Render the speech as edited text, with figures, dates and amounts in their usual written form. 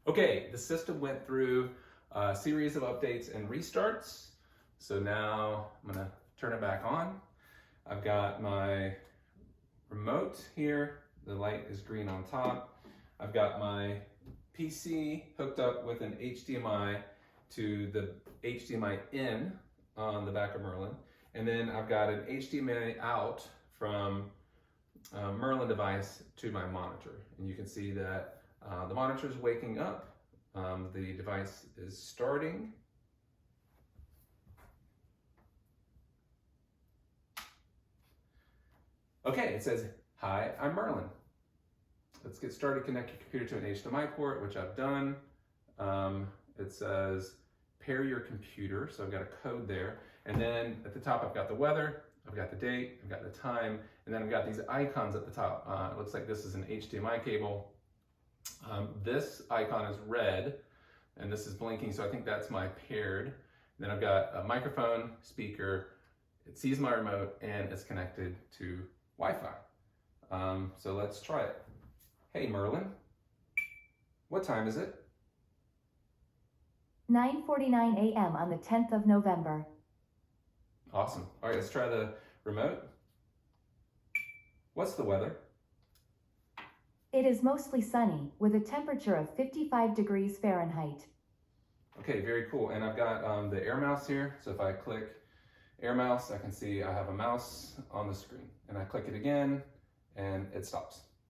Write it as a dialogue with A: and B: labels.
A: Okay, the system went through a series of updates and restarts. So now I'm gonna turn it back on. I've got my remote here. The light is green on top. I've got my PC hooked up with an HDMI to the HDMI in on the back of Merlyn. And then I've got an HDMI out from Merlyn device to my monitor. And you can see that the monitor is waking up. The device is starting. Okay, it says, "Hi, I'm Merlyn." Let's get started. Connect your computer to an HDMI port, which I've done. It says, pair your computer. So I've got a code there. And then at the top, I've got the weather, I've got the date, I've got the time, and then I've got these icons at the top. It looks like this is an HDMI cable. This icon is red, and this is blinking, so I think that's my paired. Then I've got a microphone, speaker, it sees my remote, and it's connected to Wi-Fi. So let's try it. Hey Merlyn, what time is it?
B: 9:49 a.m. on the 10th of November.
A: Awesome. All right, let's try the remote. What's the weather?
B: It is mostly sunny, with a temperature of 55 degrees Fahrenheit.
A: Okay, very cool. And I've got the air mouse here. So if I click air mouse, I can see I have a mouse on the screen. And I click it again, and it stops.